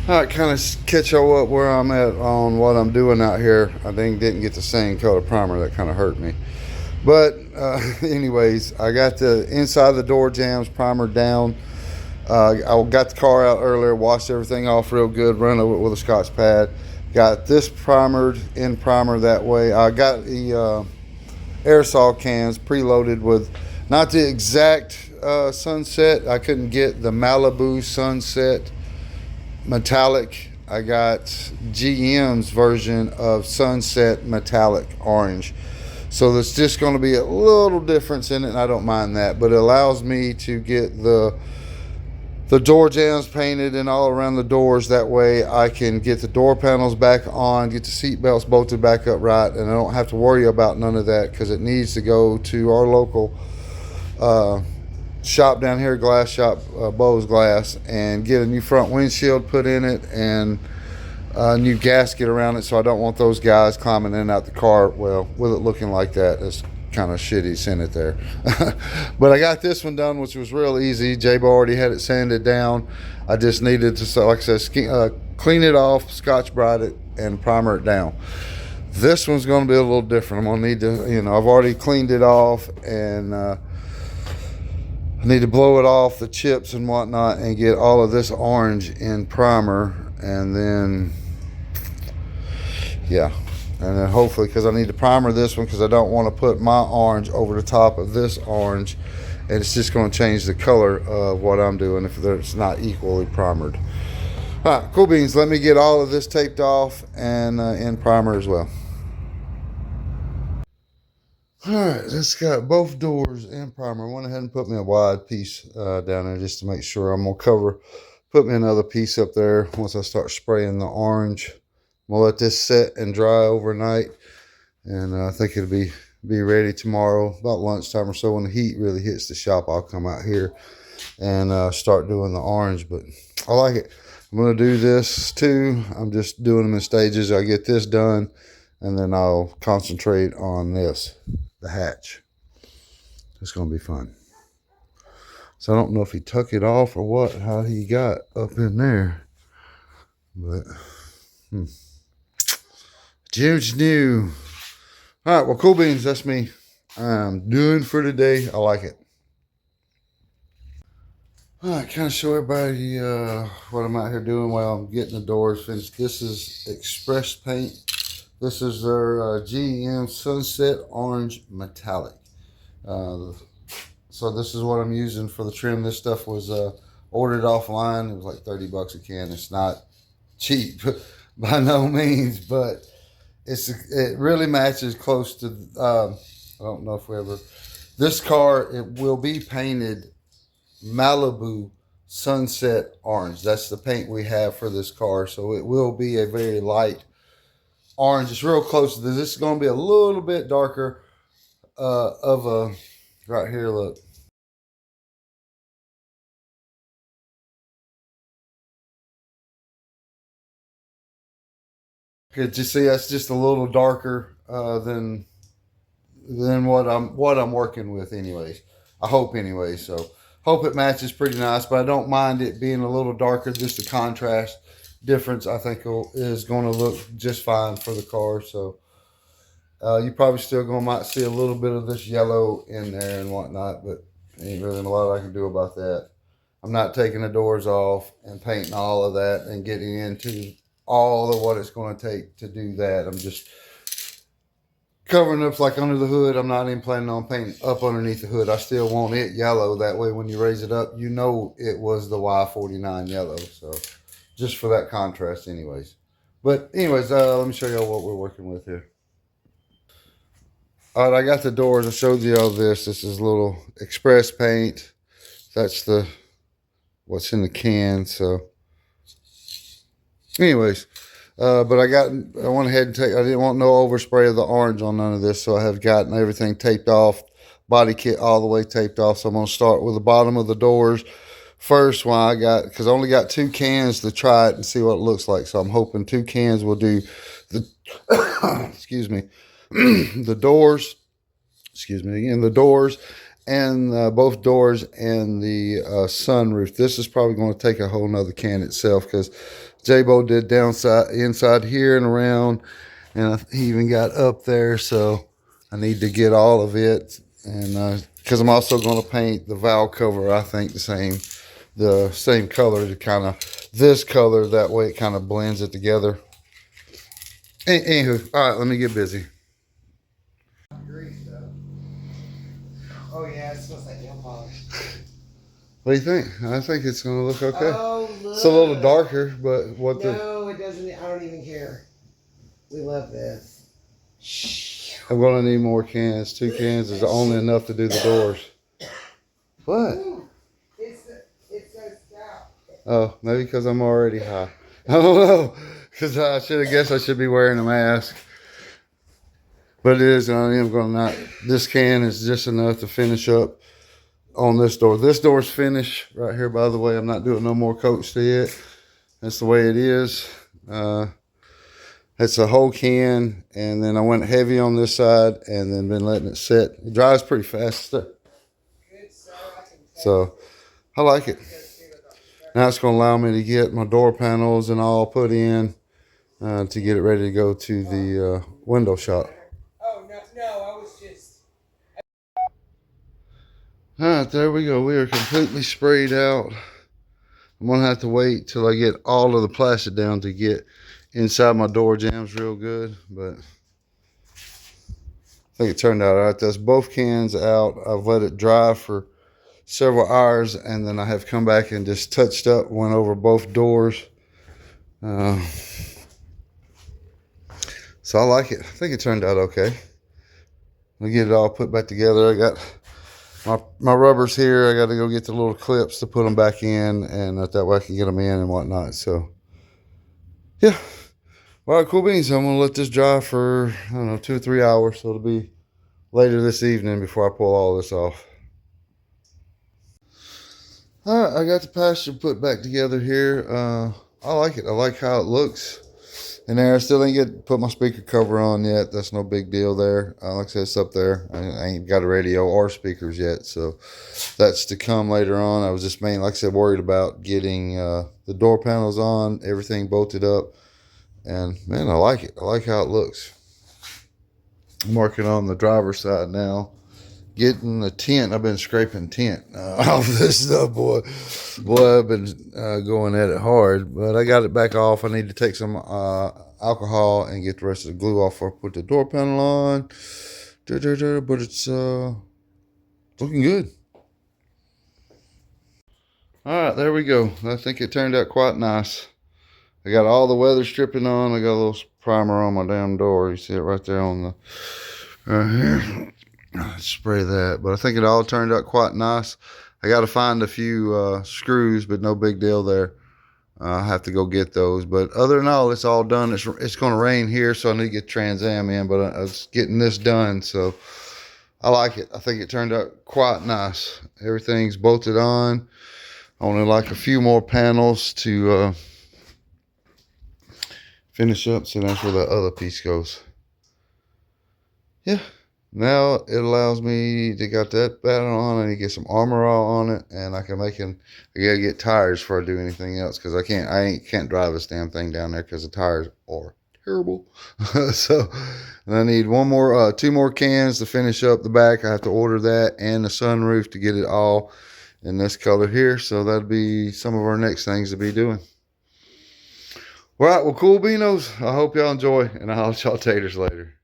All right, kind of catch y'all up where I'm at on what I'm doing out here. I didn't get the same color primer. That kind of hurt me. But anyways, I got the inside of the door jams primer down. I got the car out earlier, washed everything off real good, run over it with a Scotch pad. Got this primered in primer that way. I got the aerosol cans preloaded with not the exact sunset. I couldn't get the Malibu sunset metallic. I got GM's version of sunset metallic orange. So there's just going to be a little difference in it, and I don't mind that. But it allows me to get the door jambs painted and all around the doors. That way I can get the door panels back on, get the seat belts bolted back up right, and I don't have to worry about none of that because it needs to go to our local shop down here, glass shop, Bose Glass, and get a new front windshield put in it and a new gasket around it. So I don't want those guys climbing in and out the car. Well, with it looking like that, it's kind of shitty seeing it there. But I got this one done, which was real easy. J-Bo already had it sanded down. I just needed to, like I said, clean it off, Scotch Brite it, and primer it down. This one's going to be a little different. I'm going to need to, I've already cleaned it off, and I need to blow it off, the chips and whatnot, and get all of this orange in primer, and then, yeah. And then hopefully, because I need to primer this one, because I don't want to put my orange over the top of this orange, and it's just going to change the color of what I'm doing if it's not equally primered. All right, cool beans. Let me get all of this taped off and in primer as well. All right, let's got both doors in primer. I went ahead and put me a wide piece down there just to make sure. I'm going to put me another piece up there once I start spraying the orange. I'm going to let this set and dry overnight, and I think it'll be ready tomorrow about lunchtime or so. When the heat really hits the shop, I'll come out here and start doing the orange. But I like it. I'm going to do this too. I'm just doing them in stages. I get this done, and then I'll concentrate on this, the hatch. It's going to be fun. So I don't know if he took it off or what, how he got up in there. But, Jim's new. All right, well, cool beans, that's me. I'm doing for today. I like it. All right, kind of show everybody what I'm out here doing while I'm getting the doors finished. This is Express Paint. This is their GM Sunset Orange Metallic. So this is what I'm using for the trim. This stuff was ordered offline. It was like 30 bucks a can. It's not cheap by no means, but it really matches close to, I don't know if we ever, this car, it will be painted Malibu Sunset Orange. That's the paint we have for this car. So it will be a very light orange. It's real close to this. This is going to be a little bit darker of a, right here, look. Could you see that's just a little darker than what I'm working with anyways. I hope anyways. So hope it matches pretty nice, but I don't mind it being a little darker. Just the contrast difference I think is going to look just fine for the car. So you probably still might see a little bit of this yellow in there and whatnot, but ain't really a lot I can do about that. I'm not taking the doors off and painting all of that and getting into all of what it's going to take to do that. I'm just covering up like under the hood. I'm not even planning on painting up underneath the hood. I still want it yellow. That way when you raise it up, you know it was the Y49 yellow. So just for that contrast anyways. But anyways, let me show y'all what we're working with here. All right, I got the doors. I showed you all this. This is a little Express Paint. That's what's in the can. So anyways, but I went ahead and I didn't want no overspray of the orange on none of this, so I have gotten everything taped off, body kit all the way taped off. So I'm going to start with the bottom of the doors first, because I only got 2 cans to try it and see what it looks like. So I'm hoping 2 cans will do the, excuse me, the doors, and the doors, and both doors and the sunroof. This is probably going to take a whole nother can itself, because J-Bo did downside, inside here and around, and he even got up there. So I need to get all of it, and because I'm also going to paint the valve cover. I think the same color to kind of this color. That way it kind of blends it together. Anywho, all right, let me get busy. Oh yeah, it smells like nail polish. What do you think? I think it's going to look okay. Oh, look. It's a little darker, but what the... No, it doesn't. I don't even care. We love this. I'm going to need more cans. 2 cans is only enough to do the doors. What? Ooh, it's so stout. Oh, maybe because I'm already high. I don't know. Because I guess I should be wearing a mask. But it is, I am going to not... This can is just enough to finish up on this door. This door's finished right here, by the way. I'm not doing no more coats to it. That's the way it is. It's a whole can, and then I went heavy on this side and then been letting it sit. It dries pretty fast. So I like it. Now it's going to allow me to get my door panels and all put in to get it ready to go to the window shop. Oh, no, I was just... All right, there we go. We are completely sprayed out. I'm going to have to wait till I get all of the plastic down to get inside my door jams real good, but I think it turned out all right. That's both cans out. I've let it dry for several hours, and then I have come back and just touched up, went over both doors. So I like it. I think it turned out okay. I'll get it all put back together. I got my rubbers here. I got to go get the little clips to put them back in, and that way I can get them in and whatnot. So yeah. All right, cool beans. I'm going to let this dry for, I don't know, 2 or 3 hours. So it'll be later this evening before I pull all this off. All right, I got the pasture put back together here. I like it. I like how it looks in there. I still ain't put my speaker cover on yet. That's no big deal there. Like I said, it's up there. I ain't got a radio or speakers yet. So that's to come later on. I was just mainly, like I said, worried about getting the door panels on, everything bolted up. And man, I like it. I like how it looks. I'm working on the driver's side now. Getting the tent. I've been scraping tent off this stuff, boy. Boy, I've been going at it hard. But I got it back off. I need to take some alcohol and get the rest of the glue off before I put the door panel on. But it's looking good. All right, there we go. I think it turned out quite nice. I got all the weather stripping on. I got a little primer on my damn door. You see it right there on the right here. Spray that. But I think it all turned out quite nice. I got to find a few screws, but no big deal there. I have to go get those. But other than all, it's all done. It's going to rain here, so I need to get Trans Am in. But I was getting this done, so I like it. I think it turned out quite nice. Everything's bolted on. Only like a few more panels to finish up. So that's where the other piece goes. Yeah. Now it allows me to got that pattern on. I need to get some armor all on it, and I can make I gotta get tires before I do anything else, because I can't drive this damn thing down there because the tires are terrible. So and I need 2 more cans to finish up the back. I have to order that and the sunroof to get it all in this color here. So that'll be some of our next things to be doing. All right, well, cool beanos. I hope y'all enjoy, and I'll let y'all taters later.